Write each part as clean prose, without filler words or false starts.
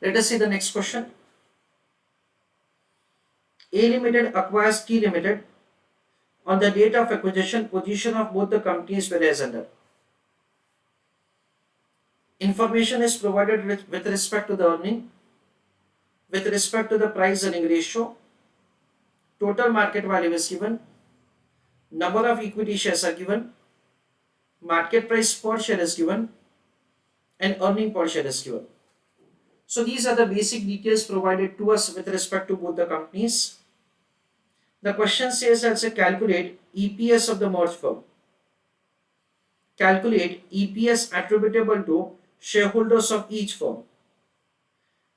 Let us see the next question. A Limited acquires T Limited. On the date of acquisition, position of both the companies were as under. Information is provided with respect to the earning, with respect to the price earning ratio, total market value is given, number of equity shares are given, market price per share is given, and earning per share is given. So these are the basic details provided to us with respect to both the companies. The question says that say calculate EPS of the merged firm. Calculate EPS attributable to shareholders of each firm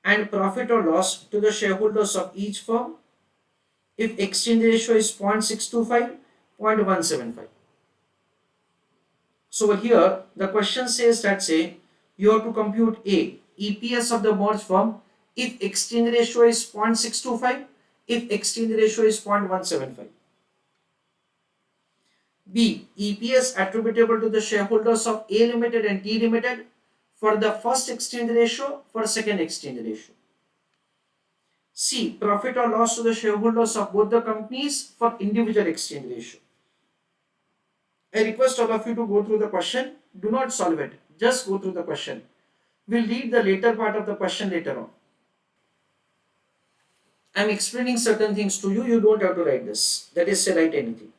and profit or loss to the shareholders of each firm if exchange ratio is 0.625, 0.175. So here the question says that say you have to compute A, EPS of the merged firm if exchange ratio is 0.625, if exchange ratio is 0.175. B, EPS attributable to the shareholders of A Limited and T Limited for the first exchange ratio, for second exchange ratio. C, profit or loss to the shareholders of both the companies for individual exchange ratio. I request all of you to go through the question. Do not solve it. Just go through the question. We'll read the later part of the question later on. I'm explaining certain things to you. You don't have to write this. That is, say write anything.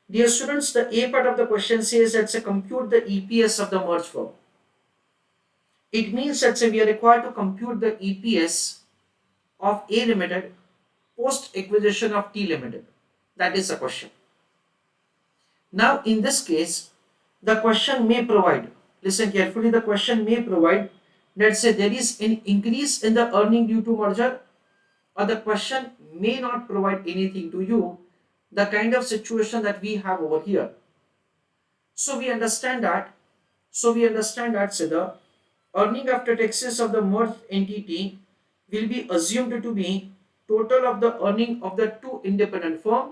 Dear students, the A part of the question says that say compute the EPS of the merged firm. It means that say we are required to compute the EPS of A Limited post acquisition of T Limited. That is the question. Now in this case, the question may provide, listen carefully, the question may provide, let's say there is an increase in the earning due to merger, or the question may not provide anything to you, the kind of situation that we have over here. So we understand that say the earning after taxes of the merged entity will be assumed to be total of the earning of the two independent firm,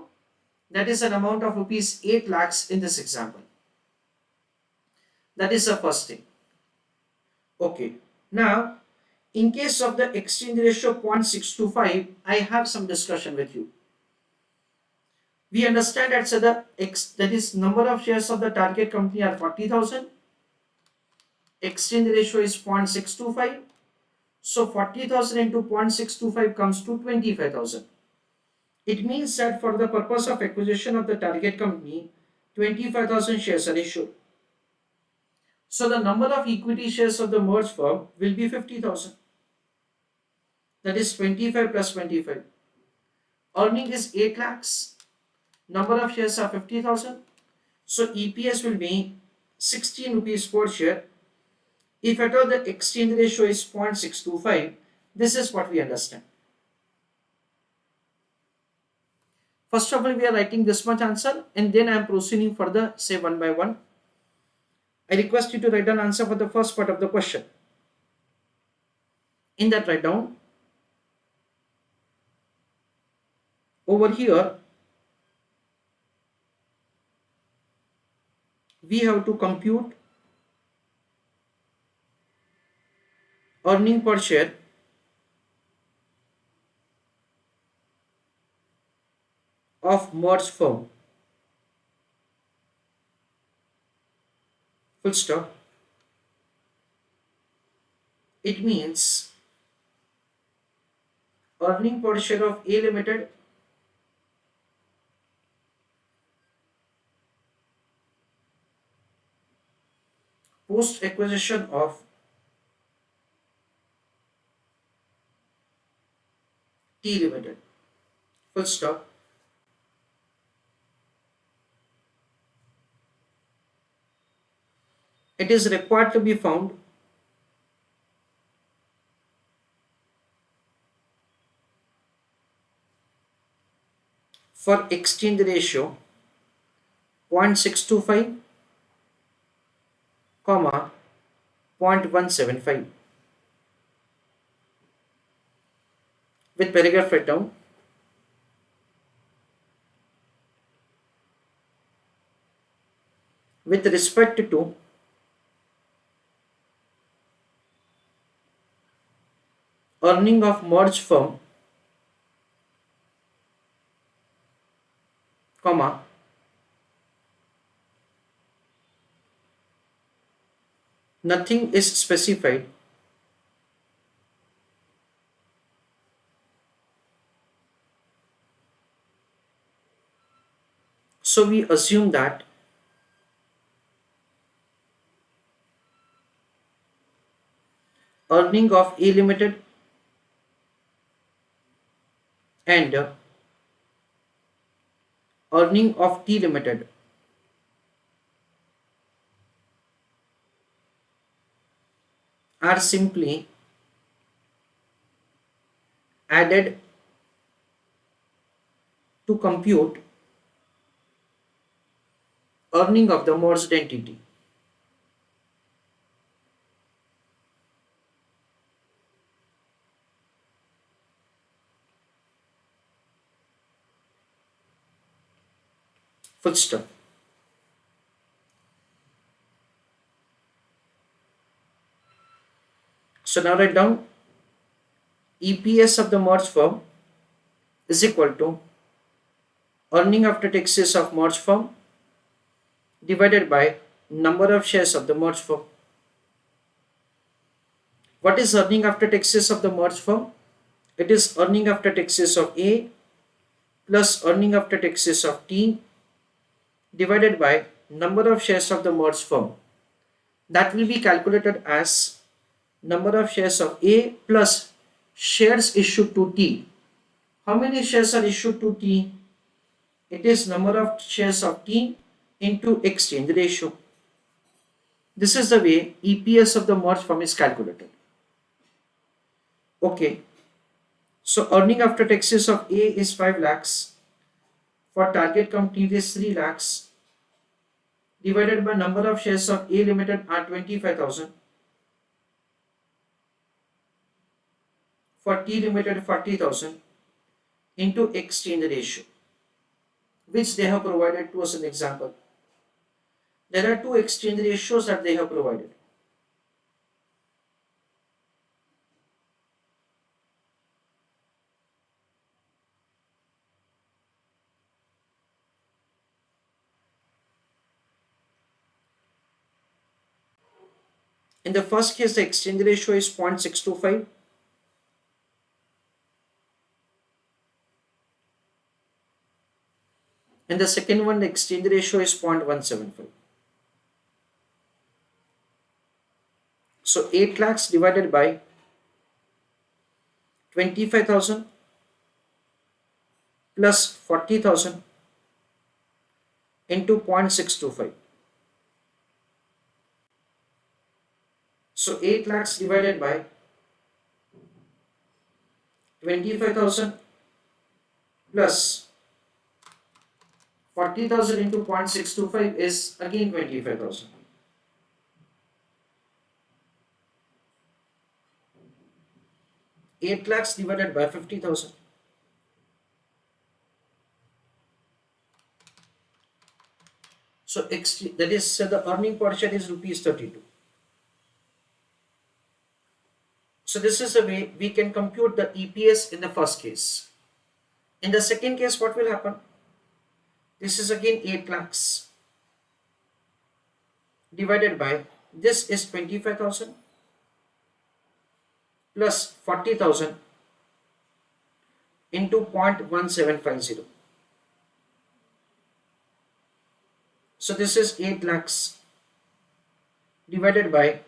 that is an amount of rupees 8 lakhs in this example. That is the first thing. Okay. Now, in case of the exchange ratio 0.625, I have some discussion with you. We understand that so that is number of shares of the target company are 40,000. Exchange ratio is 0.625. So 40,000 into 0.625 comes to 25,000. It means that for the purpose of acquisition of the target company, 25,000 shares are issued. So the number of equity shares of the merged firm will be 50,000. That is 25 plus 25. Earning is 8 lakhs. Number of shares are 50,000. So EPS will be 16 rupees per share. If at all the exchange ratio is 0.625, this is what we understand. First of all, we are writing this much answer and then I am proceeding further, say one by one. I request you to write down answer for the first part of the question. In that write down, over here, we have to compute earning per share of merged firm. Full stop. It means earning per share of A Limited post acquisition of T Limited. Full stop. It is required to be found for exchange ratio 0.625, 0.175 with paragraph write down. With respect to earning of merged firm, comma, nothing is specified, so we assume that earning of A Limited and earning of T Limited are simply added to compute earning of the merged entity. Full stop. So now write down EPS of the merged firm is equal to earning after taxes of merged firm divided by number of shares of the merged firm. What is earning after taxes of the merged firm? It is earning after taxes of A plus earning after taxes of T divided by number of shares of the merged firm. That will be calculated as number of shares of A plus shares issued to T. How many shares are issued to T? It is number of shares of T into exchange ratio. This is the way EPS of the merged firm is calculated. Okay. So earning after taxes of A is 5 lakhs. For target company it is 3 lakhs divided by number of shares of A Limited are 25,000. For T Limited 40,000 into exchange ratio, which they have provided to us an example. There are two exchange ratios that they have provided. In the first case, the exchange ratio is 0.625. In the second one, the exchange ratio is 0.175. So 8 lakhs divided by 25,000 plus 40,000 into 0.625. So 8 lakhs divided by 25,000 plus 40,000 into 0.625 is again 25,000. 8 lakhs divided by 50,000. So that is the earning portion is rupees 32. So this is the way we can compute the EPS in the first case. In the second case, what will happen? This is again 8 lakhs divided by, this is 25,000 plus 40,000 into 0.1750. So this is 8 lakhs divided by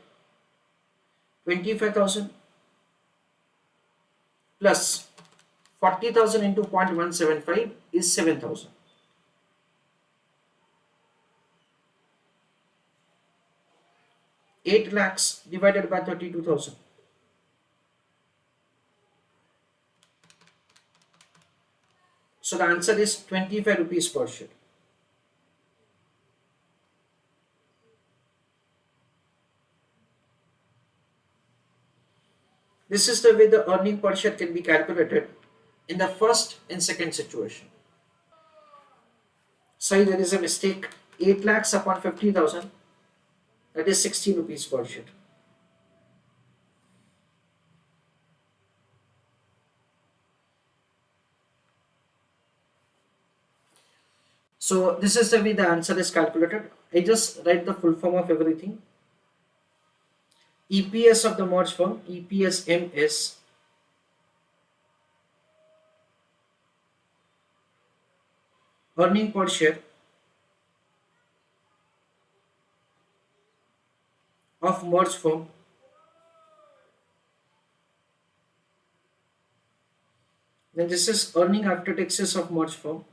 25,000 plus 40,000 into 0.175 is 7,000. 8 lakhs divided by 32,000. So the answer is 25 rupees per share. This is the way the earning per share can be calculated in the first and second situation. Sorry, there is a mistake. 8 lakhs upon 50,000, that is 60 rupees per share. So this is the way the answer is calculated. I just write the full form of everything. EPS of the merged firm, EPSM is earning per share of merged firm. Then this is earning after taxes of merged firm.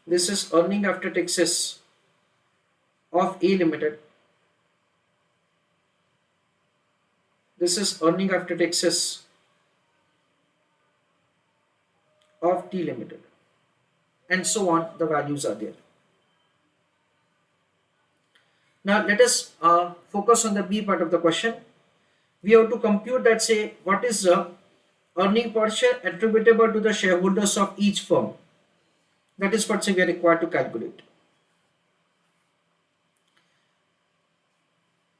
This is earning after taxes of A Limited. This is earning after taxes of T Limited. And so on, the values are there. Now let us focus on the B part of the question. We have to compute that, say, what is the earning per share attributable to the shareholders of each firm. That is what, say, we are required to calculate.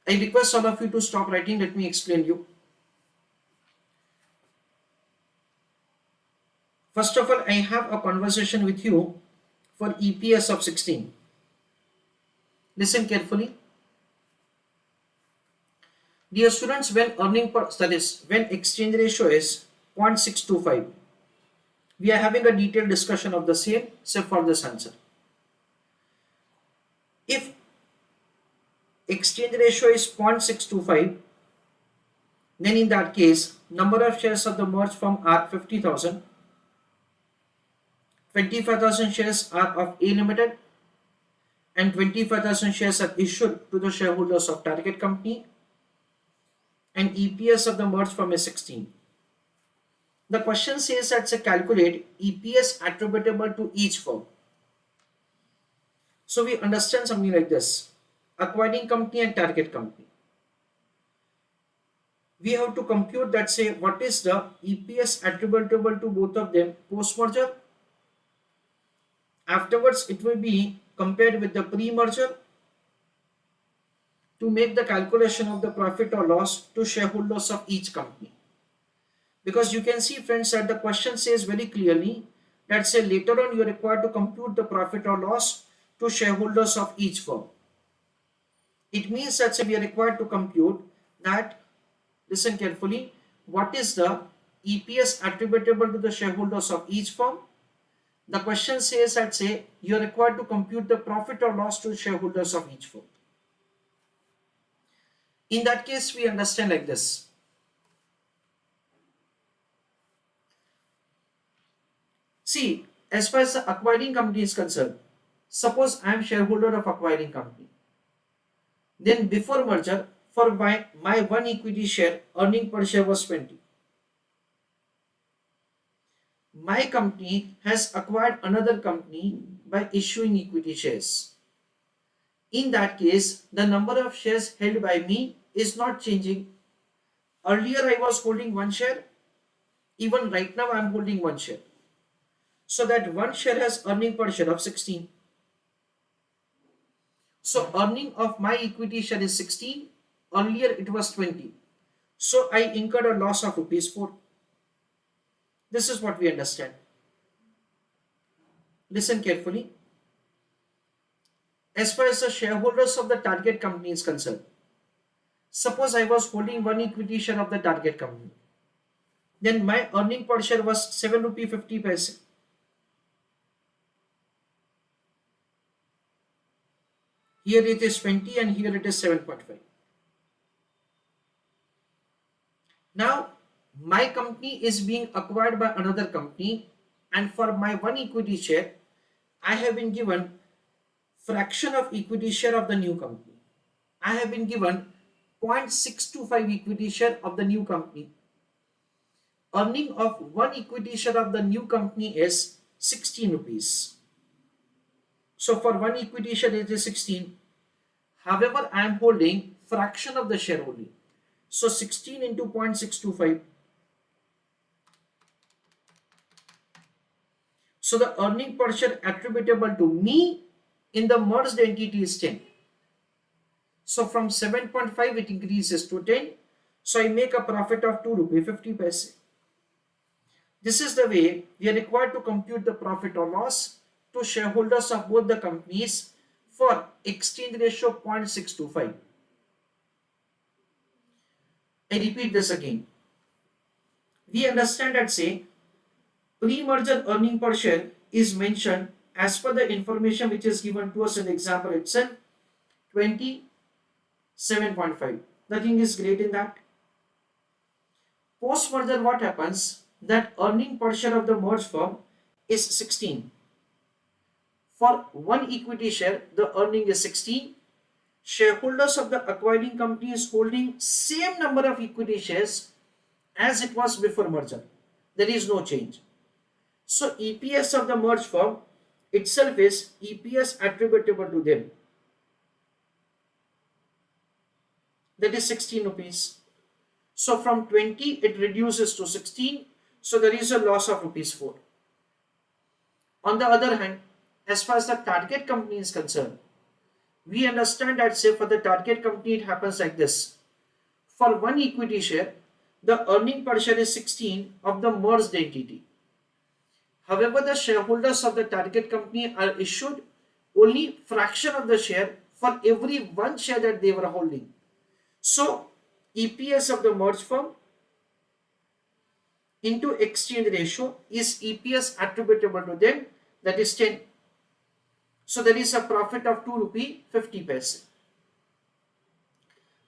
I request all of you to stop writing. Let me explain you. First of all, I have a conversation with you for EPS of 16. Listen carefully. Dear students, when earning per, that is, when exchange ratio is 0.625, we are having a detailed discussion of the same, say for this answer. If exchange ratio is 0.625, then in that case, number of shares of the merged firm are 50,000. 25,000 shares are of A Limited and 25,000 shares are issued to the shareholders of target company, and EPS of the merged firm is 16. The question says that to calculate EPS attributable to each firm. So we understand something like this. Acquiring company and target company. We have to compute that, say, what is the EPS attributable to both of them post merger. Afterwards, it will be compared with the pre merger to make the calculation of the profit or loss to shareholders of each company. Because you can see, friends, that the question says very clearly that, say, later on you are required to compute the profit or loss to shareholders of each firm. It means that, say, we are required to compute that, listen carefully, what is the EPS attributable to the shareholders of each firm. The question says that, say, you are required to compute the profit or loss to shareholders of each firm. In that case, we understand like this. See, as far as the acquiring company is concerned, suppose I am shareholder of acquiring company. Then before merger, for my one equity share, earning per share was 20. My company has acquired another company by issuing equity shares. In that case, the number of shares held by me is not changing. Earlier I was holding one share, even right now I am holding one share. So that one share has earning per share of 16. So earning of my equity share is 16. Earlier it was 20. So I incurred a loss of rupees 4. This is what we understand. Listen carefully. As far as the shareholders of the target company is concerned, suppose I was holding one equity share of the target company. Then my earning per share was 7 rupee 50 paise. Here it is 20 and here it is 7.5. Now my company is being acquired by another company, and for my one equity share I have been given fraction of equity share of the new company. I have been given 0.625 equity share of the new company. Earning of one equity share of the new company is 16 rupees. So for one equity share it is 16. However, I am holding fraction of the share only. So 16 into 0.625. So the earning per share attributable to me in the merged entity is 10. So from 7.5 it increases to 10. So I make a profit of 2 rupee 50 paise. This is the way we are required to compute the profit or loss to shareholders of both the companies for exchange ratio 0.625. I repeat this again. We understand that say pre-merger earning per share is mentioned as per the information which is given to us in the example itself 27.5. Nothing is great in that. Post merger what happens that earning per share of the merged firm is 16. For one equity share the earning is 16. Shareholders of the acquiring company is holding same number of equity shares as it was before merger. There is no change. So EPS of the merged firm itself is EPS attributable to them. That is 16 rupees. So from 20 it reduces to 16. So there is a loss of rupees 4. On the other hand, as far as the target company is concerned, we understand that say for the target company it happens like this. For one equity share, the earning per share is 16 of the merged entity. However, the shareholders of the target company are issued only fraction of the share for every one share that they were holding. So, EPS of the merged firm into exchange ratio is EPS attributable to them, that is 10. So, there is a profit of 2 rupee 50 paise.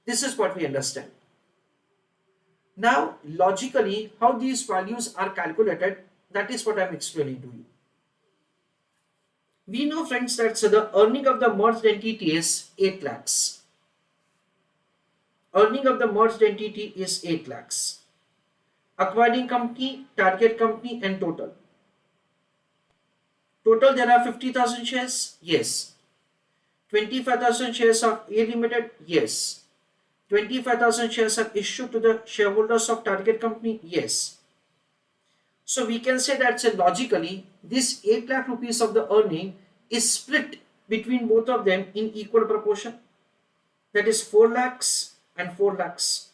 This is what we understand. Now, logically, how these values are calculated, that is what I am explaining to you. We know, friends, that so the earning of the merged entity is 8 lakhs. Earning of the merged entity is 8 lakhs. Acquiring company, target company, and total. Total there are 50,000 shares? Yes. 25,000 shares of A Limited? Yes. 25,000 shares are issued to the shareholders of target company? Yes. So we can say that logically this 8 lakh rupees of the earning is split between both of them in equal proportion. That is 4 lakhs and 4 lakhs.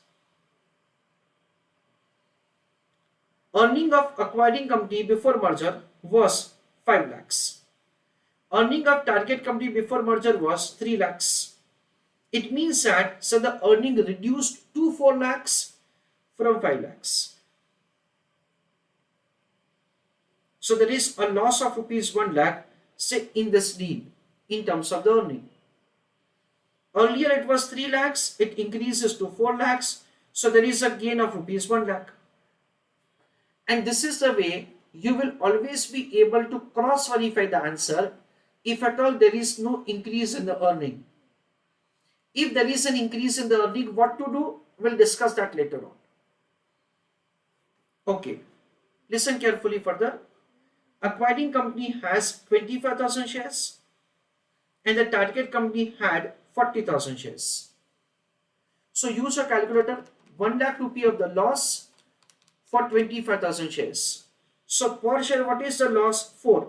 Earning of acquiring company before merger was 5 lakhs. Earning of target company before merger was 3 lakhs. It means that so the earning reduced to 4 lakhs from 5 lakhs. So there is a loss of rupees 1 lakh say in this deal in terms of the earning. Earlier it was 3 lakhs, it increases to 4 lakhs. So there is a gain of rupees 1 lakh. And this is the way you will always be able to cross verify the answer if at all there is no increase in the earning. If there is an increase in the earning, what to do? We'll discuss that later on. Okay, listen carefully further. Acquiring company has 25,000 shares and the target company had 40,000 shares. So use your calculator. 1 lakh rupee of the loss for 25,000 shares. So per share what is the loss? 4.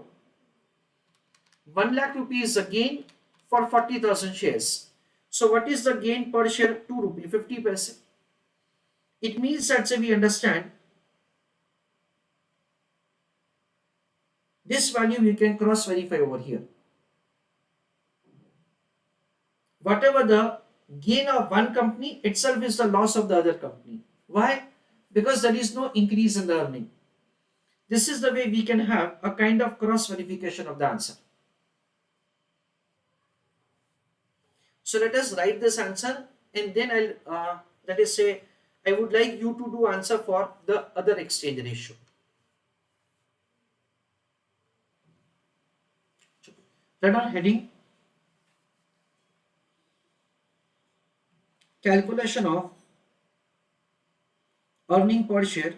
1 lakh rupee is the gain for 40,000 shares. So what is the gain per share? 2 rupee 50 paise. It means that we understand this value we can cross verify over here. Whatever the gain of one company itself is the loss of the other company. Why? Because there is no increase in the earning. This is the way we can have a kind of cross verification of the answer. So let us write this answer and then let us say I would like you to do answer for the other exchange ratio. Write on heading calculation of earning per share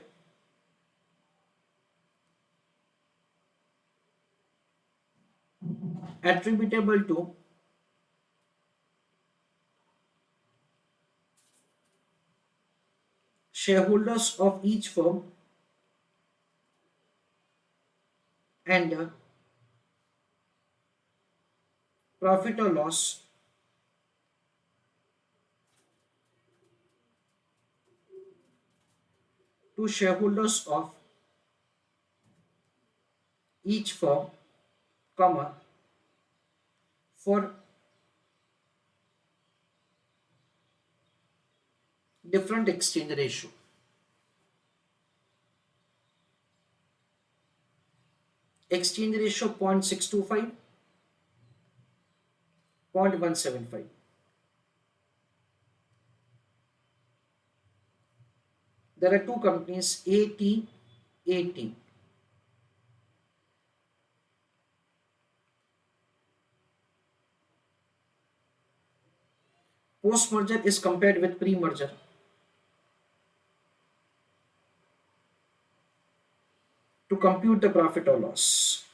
attributable to shareholders of each firm and profit or loss to shareholders of each firm, comma, for different exchange ratio. Exchange ratio 0.625, 0.175. There are two companies, AT. Post-merger is compared with pre-merger to compute the profit or loss.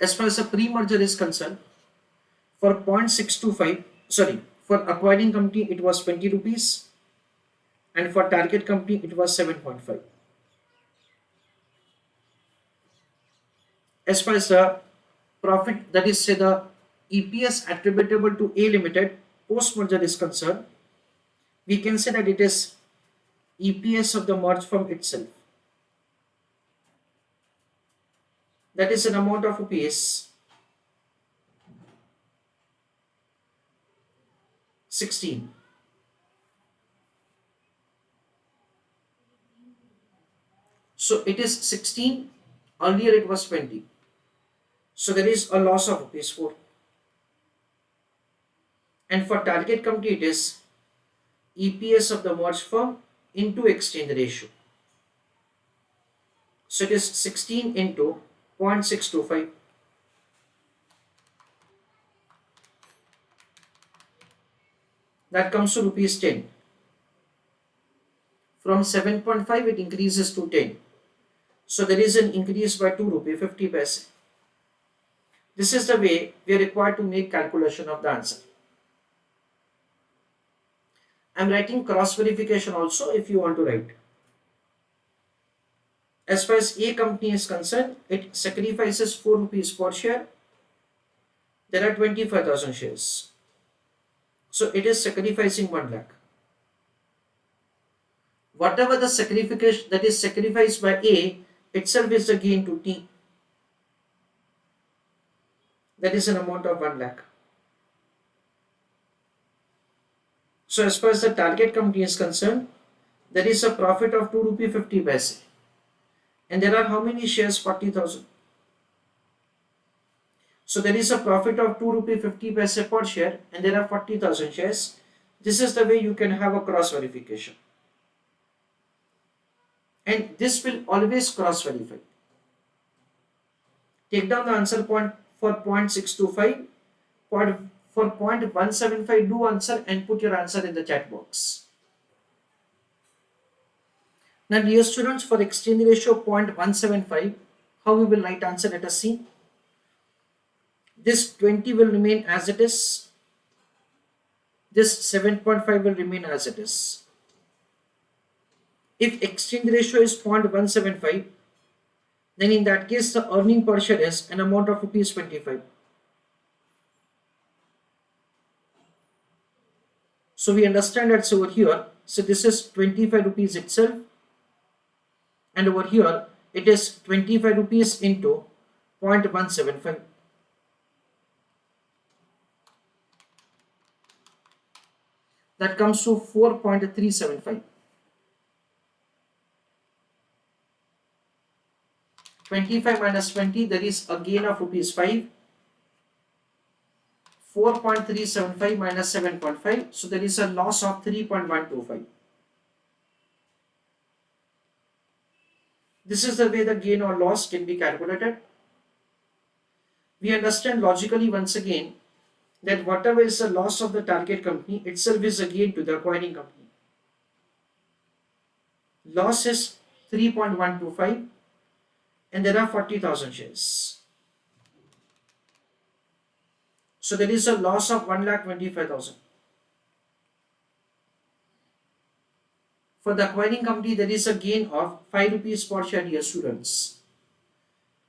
As far as the pre-merger is concerned, for 0.625, sorry, for acquiring company it was 20 rupees and for target company it was 7.5. As far as the profit, that is say the EPS attributable to A Limited post-merger is concerned, we can say that it is EPS of the merged firm itself. That is an amount of rupees 16. So it is 16, earlier it was 20. So there is a loss of rupees 4. And for target company it is EPS of the merged firm into exchange ratio. So it is 16 into 0.625. That comes to rupees 10. From 7.5 it increases to 10. So there is an increase by 2 rupee 50 paise. This is the way we are required to make calculation of the answer. I am writing cross verification also if you want to write. As far as A company is concerned, it sacrifices 4 rupees per share. There are 25,000 shares. So it is sacrificing 1 lakh. Whatever the sacrification that is sacrificed by A itself is the gain to T. That is an amount of 1 lakh. So as far as the target company is concerned, there is a profit of 2 rupee 50 paise. And there are how many shares? 40,000. So there is a profit of 2 rupee 50 paise per share and there are 40,000 shares. This is the way you can have a cross verification. And this will always cross verify. Take down the answer point for 0.625. For 0.175, do answer and put your answer in the chat box. Now dear students, for exchange ratio 0.175, how we will write answer? Let us see. This 20 will remain as it is. This 7.5 will remain as it is. If exchange ratio is 0.175, then in that case the earning per share is an amount of rupees 25. So we understand that over here, so this is 25 rupees itself, and over here it is 25 rupees into 0.175. That comes to 4.375. 25 minus 20, there is a gain of rupees 5. 4.375 minus 7.5, so there is a loss of 3.125. This is the way the gain or loss can be calculated. We understand logically once again that whatever is the loss of the target company itself is a gain to the acquiring company. Loss is 3.125 and there are 40,000 shares. So there is a loss of 1,25,000. For the acquiring company, there is a gain of 5 rupees per share, dear students.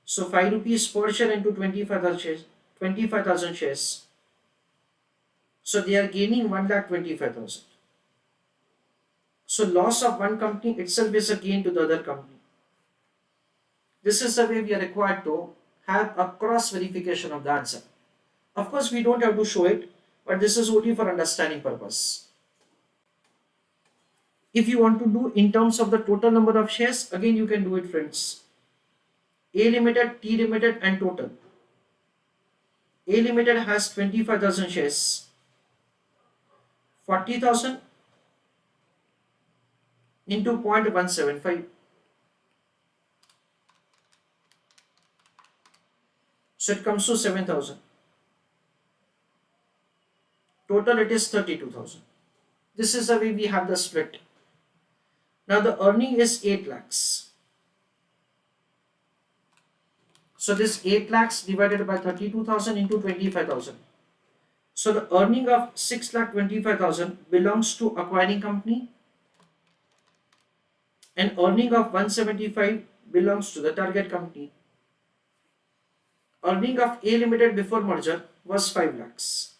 So 5 rupees per share into 25,000 shares. 25,000 shares. So they are gaining 1,25,000. So loss of one company itself is a gain to the other company. This is the way we are required to have a cross verification of the answer. Of course, we don't have to show it, but this is only for understanding purpose. If you want to do in terms of the total number of shares, again you can do it, friends. A Limited, T Limited and total. A Limited has 25,000 shares. 40,000 into 0.175. So it comes to 7,000. Total it is 32,000. This is the way we have the split. Now the earning is 8 lakhs. So this 8 lakhs divided by 32,000 into 25,000. So the earning of 6,25,000 belongs to acquiring company and earning of 175 belongs to the target company. Earning of A Limited before merger was 5 lakhs.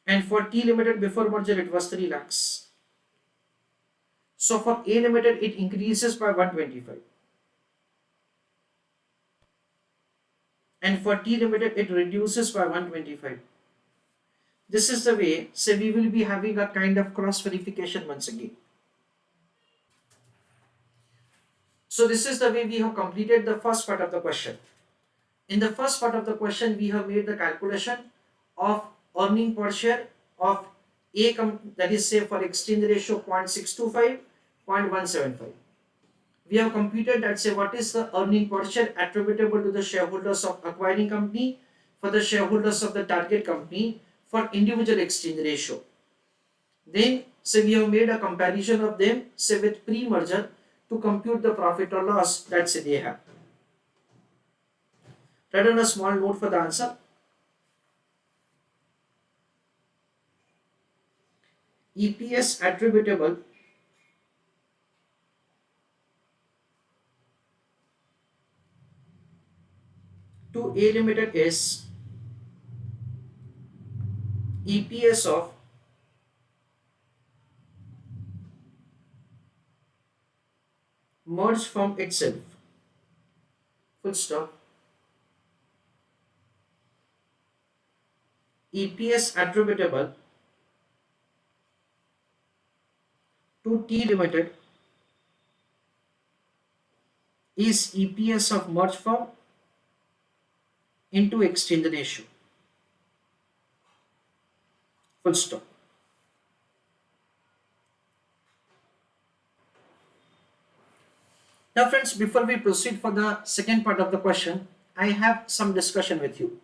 And for T Limited before merger it was 3 lakhs. So for A Limited it increases by 125. And for T Limited it reduces by 125. This is the way, say we will be having a kind of cross verification once again. So this is the way we have completed the first part of the question. In the first part of the question, we have made the calculation of earning per share of A company, that is say for exchange ratio 0.625, 0.175. We have computed that say what is the earning per share attributable to the shareholders of acquiring company, for the shareholders of the target company, for individual exchange ratio. Then say we have made a comparison of them say with pre-merger to compute the profit or loss that say they have. Write down a small note for the answer. EPS attributable to A Limited is EPS of merged firm itself. Full stop. EPS attributable to T Limited is EPS of merged firm into exchange ratio. Full stop. Now friends, before we proceed for the second part of the question, I have some discussion with you.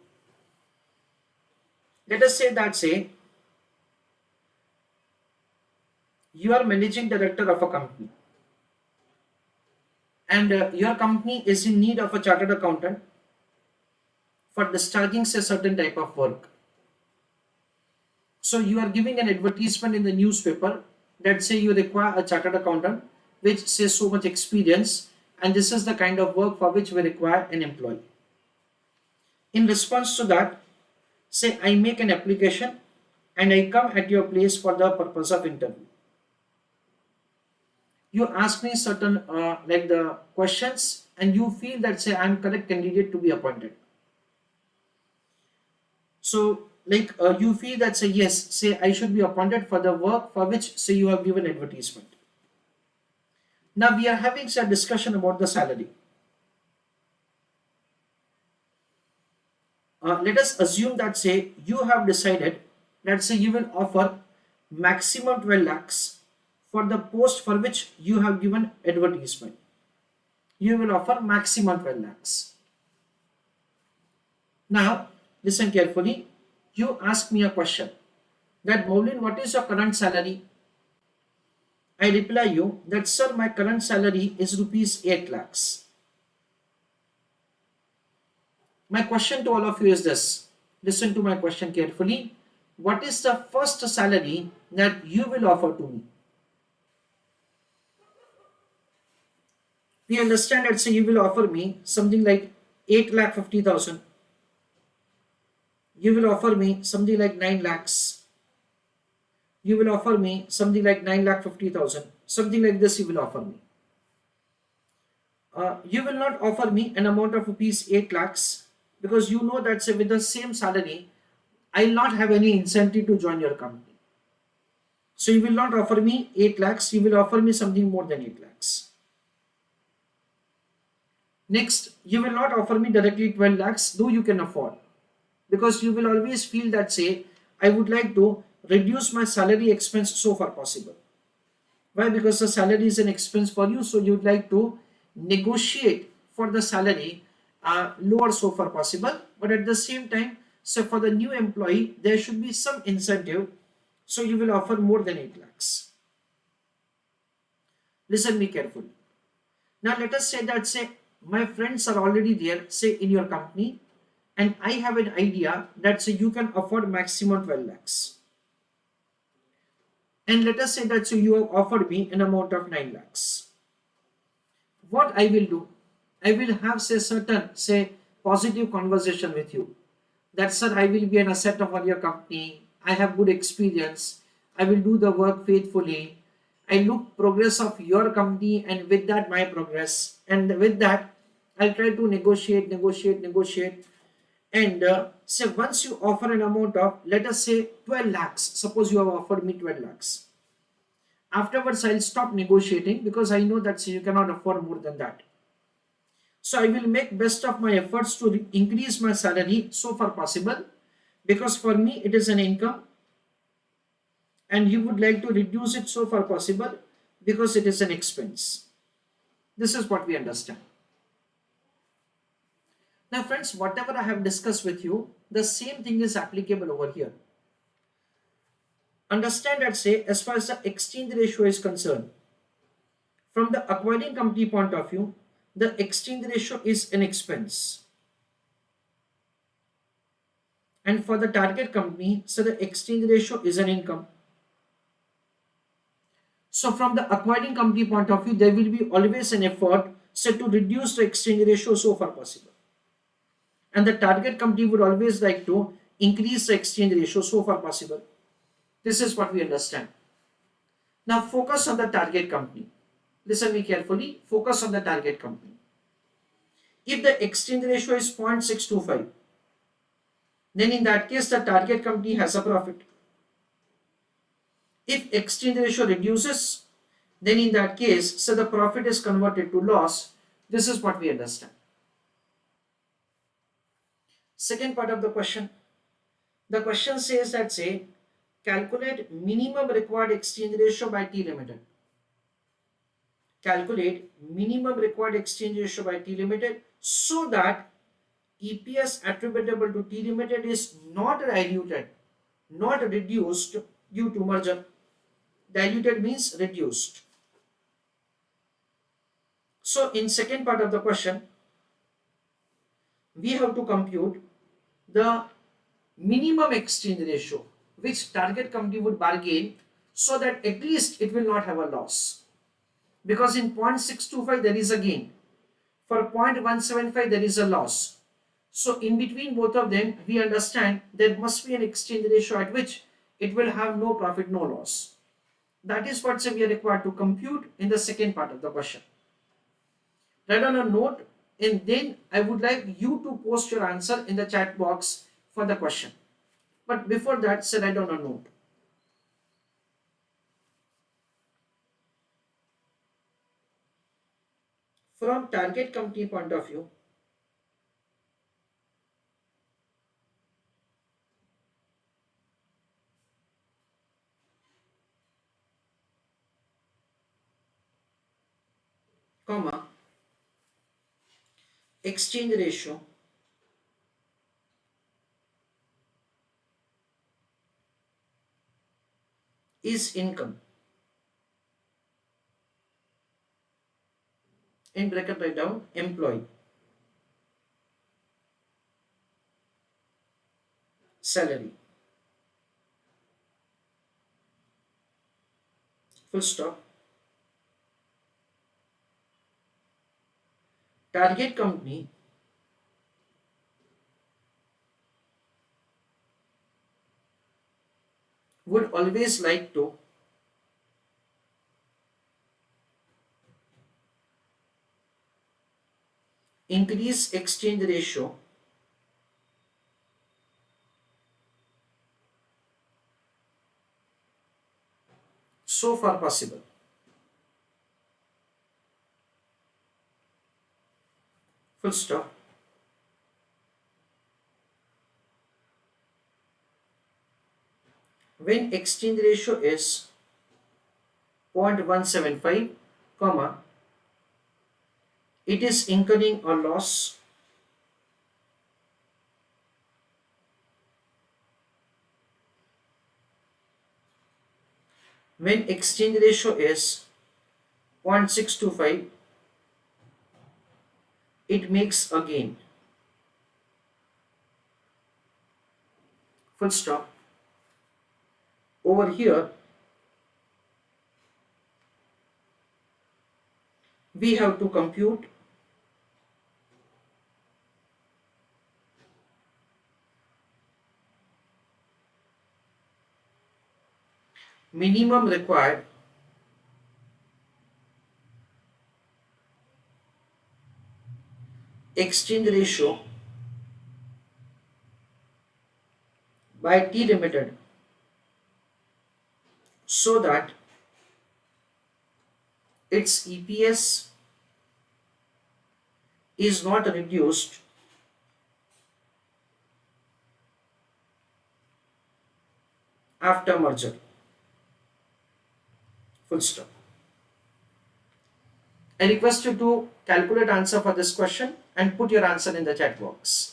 Let us say that say you are managing director of a company and your company is in need of a chartered accountant for discharging a certain type of work. So you are giving an advertisement in the newspaper that say you require a chartered accountant which says so much experience and this is the kind of work for which we require an employee. In response to that, say I make an application and I come at your place for the purpose of interview. You ask me certain like the questions and you feel that say I am correct candidate to be appointed. So like you feel that say yes, say I should be appointed for the work for which say you have given advertisement. Now we are having a discussion about the salary. Let us assume that say you have decided that say you will offer maximum 12 lakhs for the post for which you have given advertisement. You will offer maximum 12 lakhs. Now listen carefully. You ask me a question that Maulin, what is your current salary? I reply you that sir, my current salary is rupees 8 lakhs. My question to all of you is this. Listen to my question carefully. What is the first salary that you will offer to me. We understand that say you will offer me something like 8,50,000. You will offer me something like 9 lakhs. You will offer me something like 9,50,000. Something like this you will offer me. You will not offer me an amount of rupees 8 lakhs because you know that say with the same salary, I will not have any incentive to join your company. So you will not offer me 8 lakhs, you will offer me something more than 8 lakhs. Next, you will not offer me directly 12 lakhs, though you can afford. Because you will always feel that say, I would like to reduce my salary expense so far possible. Why? Because the salary is an expense for you, so you would like to negotiate for the salary lower so far possible. But at the same time, so for the new employee, there should be some incentive, so you will offer more than 8 lakhs. Listen me carefully. Now let us say that say my friends are already there, say in your company, and I have an idea that say you can afford maximum 12 lakhs. And let us say that so you have offered me an amount of 9 lakhs. What I will do, I will have say certain say positive conversation with you. That sir, I will be an asset of your company. I have good experience. I will do the work faithfully. I look progress of your company and with that my progress. And with that, I'll try to negotiate. And say once you offer an amount of, let us say 12 lakhs. Suppose you have offered me 12 lakhs. Afterwards, I'll stop negotiating because I know that say, you cannot afford more than that. So I will make best of my efforts to increase my salary so far possible because for me it is an income and you would like to reduce it so far possible because it is an expense. This is what we understand. Now friends, whatever I have discussed with you, the same thing is applicable over here. Understand that say as far as the exchange ratio is concerned, from the acquiring company point of view, the exchange ratio is an expense. And for the target company, so the exchange ratio is an income. So from the acquiring company point of view, there will be always an effort set to reduce the exchange ratio so far possible. And the target company would always like to increase the exchange ratio so far possible. This is what we understand. Now focus on the target company. Listen me carefully. Focus on the target company. If the exchange ratio is 0.625, then in that case the target company has a profit. If exchange ratio reduces, then in that case, so the profit is converted to loss. This is what we understand. Second part of the question. The question says that say, calculate minimum required exchange ratio by T Ltd. Calculate minimum required exchange ratio by T Ltd so that EPS attributable to T Ltd is not diluted, not reduced due to merger. Diluted means reduced. So in second part of the question, we have to compute the minimum exchange ratio which target company would bargain so that at least it will not have a loss. Because in 0.625 there is a gain. For 0.175 there is a loss. So in between both of them, we understand there must be an exchange ratio at which it will have no profit, no loss. That is what we are required to compute in the second part of the question. Write on a note and then I would like you to post your answer in the chat box for the question. But before that, write down a note. From target company point of view, comma, exchange ratio is income. In bracket write down employee, salary. Full stop. Target company would always like to increase exchange ratio so far possible. Full stop. When exchange ratio is 0.175, comma, it is incurring a loss when exchange ratio is 0.625, it makes a gain. Full stop. Over here, we have to compute minimum required exchange ratio by T Ltd so that its EPS is not reduced after merger. Full stop. I request you to calculate answer for this question and put your answer in the chat box.